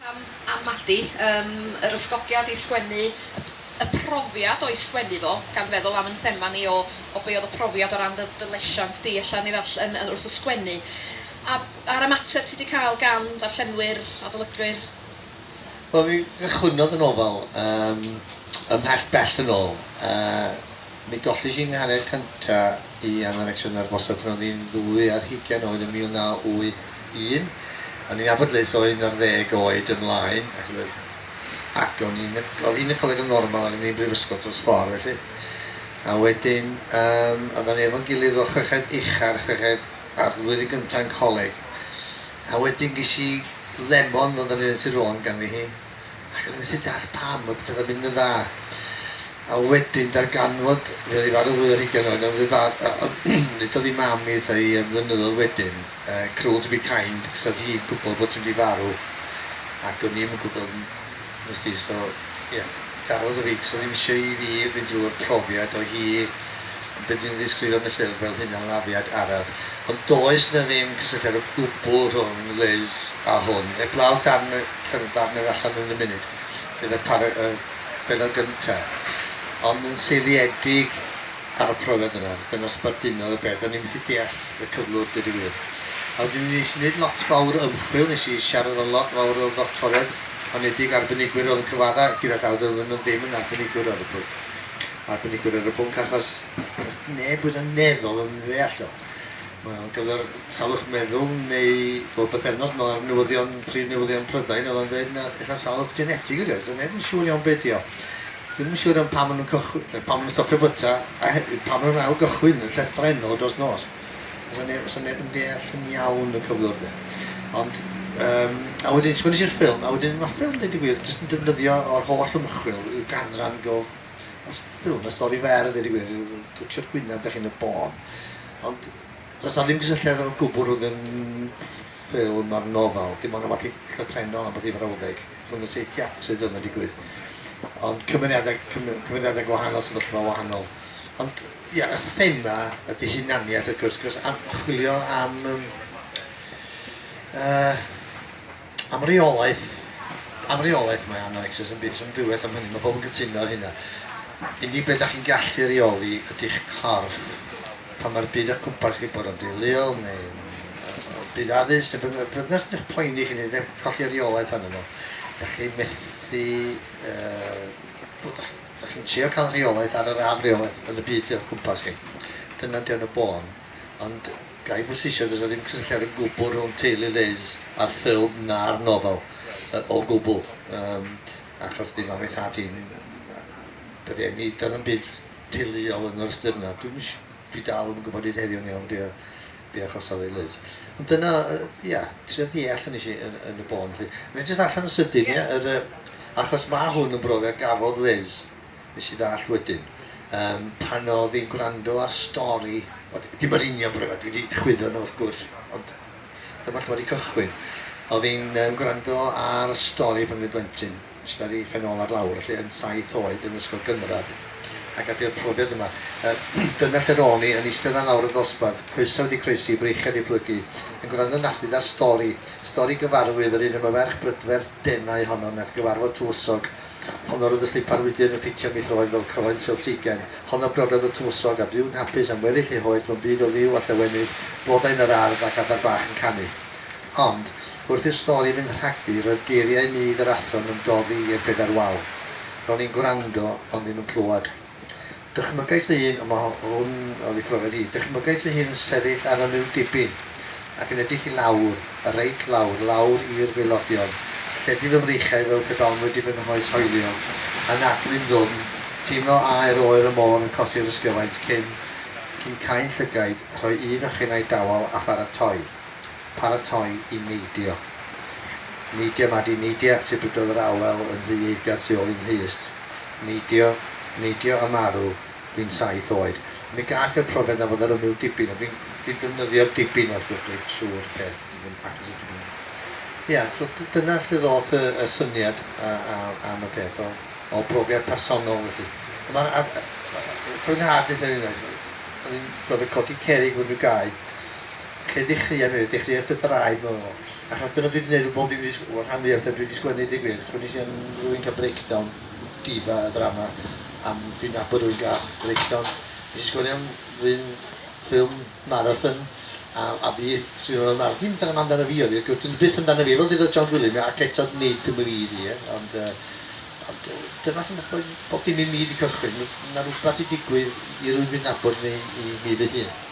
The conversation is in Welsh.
Am Madi, yr ysgogiad i sgwennu, y profiad o'i sgwennu fo, gan feddwl am yn thema ni o be oedd y profiad o ran dy lesiant di allan wrth o sgwennu. A'r ymateb ti wedi cael gan ddarllenwyr, adolygwyr? Wel, mi gychwynodd y nofel ymhell bell yn ôl. Mi golli i'n hanner cynta i Anorexion Nervosa pan oedd hi'n 2 ar 20 oed yn 1981. O'n i'n abod Liz o 11 oed ymlaen, ac oedd hi'n y coleg yn normal ac o'n i'n brifysgol dros ffordd, felly. A wedyn, oedd o'n efo'n gilydd o chweched uchaf, chweched ar flwyddyn gyntaf yn coleg. A wedyn ges i lemon oedd o'n edrych i'r rôn ganddi hi. Ac o'n i'n methu dall pam, oedd pethau mynd yn dda. A wedyn, darganfod, fe oedd i farw 2 ar 20 oed, nid oedd i mam i ddau flynyddoedd wedyn, cruel to be kind, cos oedd hi'n gwybod bod hi'n wedi farw. Ac o'n i'n gwybod, nes di, so, ie, garodd o fi, cos oedd ddim eisiau i fi fynd drwy'r profiad o hi, beth dwi'n ddisgrifio yn y llyfr fel hynna'n lafiad araf. Ond does na ddim cysylltiad o gwbl rhwng Liz a hwn, eblaw darn y allan yn y munud, sydd y benod gyntaf. Ond yn seiliedig ar y profiad yna, dyna sbardunodd y beth, o'n i'n methu deall y cyflwr dydy wir. A wedyn nes i wneud lot fawr ymchwil, nes i siarad o lot fawr o ddoctoriaid, onedig arbenigwyr oedd yn cyfadda, gyda llaw oedd nhw ddim yn arbenigwyr ar y pwnc. Arbenigwyr ar y pwnc, achos neb wedi neddol yn ddeall o. Mae'n gyfer salwch meddwl neu bythefnos mae'r prif newyddion Prydain, oedd o'n dweud na eitha salwch genetig ydy, so neb yn siŵr iawn beth di o. Dwi'n siŵr am pam maen nhw'n stopio byta, a pam maen nhw'n ail gychwyn yn llethrennol dros nos. Os o'n neb yn deall yn iawn y cyflwr dde. Ond, a wedyn, sgwennais i'r ffilm, a wedyn mae ffilm dweud i wir, jyst yn defnyddio o'r holl ymchwil i'w ganran gof. Ffilm, y stori fer dweud i wir, twtio'r gwyneb dach chi'n y bon. Ond, does na ddim gysylltiad o gwbl rhwng yn ffilm a'r nofel, dim ond o beth i llythrenol am bod i frawddeg. Rhwng y seichiatrydd yna digwydd. Ond cymeriadau gwahanol, sefyllfa wahanol. Ond, ia, y thema ydy hunaniaeth y gwrs, cos chwilio am reolaeth mae Anorexion yn byd, sy'n diwedd am hynny, mae pobl yn gytuno ar hynna. Unig beth ydych chi'n gallu reoli ydy'ch corff, pan mae'r byd o'ch cwmpas chi bod o'n dilil, neu byd addysg, neu beth ydych poeni chi, neu colli reolaeth hynny nhw. Ydych chi'n methu, ydych chi'n trio cael reolaeth ar yr afreolaeth yn y byd o'ch cwmpas chi. Dyna di o'n y bon. Ond gai bwysisio, does ddim cysylltiad yn gwbl rhwng teulu Liz a'r ffilm na'r nofel o gwbl. Achos dim am eithaf di'n byrenu, dyna'n byd teuluol yn yr ystyrna. Dwi dal yn gwybod i'n heddiw'n iawn be achosodd ei Liz. Ond dyna, ia, trio ddeall yn eisiau yn y bon. Mae'n jyst allan yn sydyn, ia, achos mae hwn yn brofiad gafodd Liz, nes i ddall wedyn, pan oedd hi'n gwrando ar stori, dim yr union brofiad, dwi wedi chwyddo nhw wrth gwrs, ond dyma lle wedi cychwyn. Oedd hi'n gwrando ar stori pan oedd blentyn, stori ffenol ar lawr, felly yn 7 oed yn ysgol gynradd. Ac ati o'r profiad yma. Dyna lle ro'n i, yn eistedd ar lawr y ddosbarth, coesa wedi croesi, breichiad i plygu, yn gwrando nastyd ar stori gyfarwydd, yr un yma ferch brydferth denau honno, nath gyfarfod tywysog, honno roedd y slipar wydyr yn ffitio mithroedd fel croen Celtigen, honno brododd y tywysog a byw'n hapus am weddill ei hoes mewn byd o liw a llewenydd, blodau'n yr ardd ac adar bach yn canu. Ond, wrth i'r stori fynd rhagddi, roedd geiriau mydd yr athron yn doddi i'r bedair wal. Ro'n i'n gwrando, ond ddim yn clywed. Dychmygaeth fy hun, mae hwn oedd ei phrofiad hi, dychmygaeth fy hun yn sefyll ar y liw dibyn ac yn edrych i lawr, y reit lawr i'r gwaelodion, lledu fy mreichau fel pedawnwyd i fy nghoes hoelio, a nadlu'n ddwm, teimlo aer oer y môr yn colli'r ysgyfaint cyn cain llygaid, rhoi un o'ch dawel a paratoi i neidio. Neidio ma di neidio sy'n brydodd yr awel yn ddieithgar tu ôl i'n rhys. Neidio a marw, fi'n 7 oed. Mi gath i'r profiad na fod ar ymwyl dibyn, a fi'n defnyddio'r dibyn wrth gwrs trwy'r peth. Ia, so dyna lle ddoth y syniad am y peth o brofiad personol felly. Mae'n fwynhad eitha unwaith. O'n i'n gweld y codi cerig fod nhw'n gau. lle dechreuad neu dechreuad y draed mewn o. Achos dyna dwi wedi gwneud bob dim o'r rhan fwyaf dwi wedi sgwennu dig gwir. Sgwennu sy'n rhywun cael breakdown difa y drama am dwi'n nabod rhywun gath breakdown. Nes i sgwennu am rhywun ffilm marathon a fi sy'n rhywun marathon. Ddim dyna amdano fi oedd i. Dwi'n byth amdano fi fel dweud John William ac eto nid dim y fi di. Ond dyna sy'n bob dim i mi wedi cychwyn. Mae rhywbeth i digwydd i rhywun dwi'n nabod neu i mi fy hun.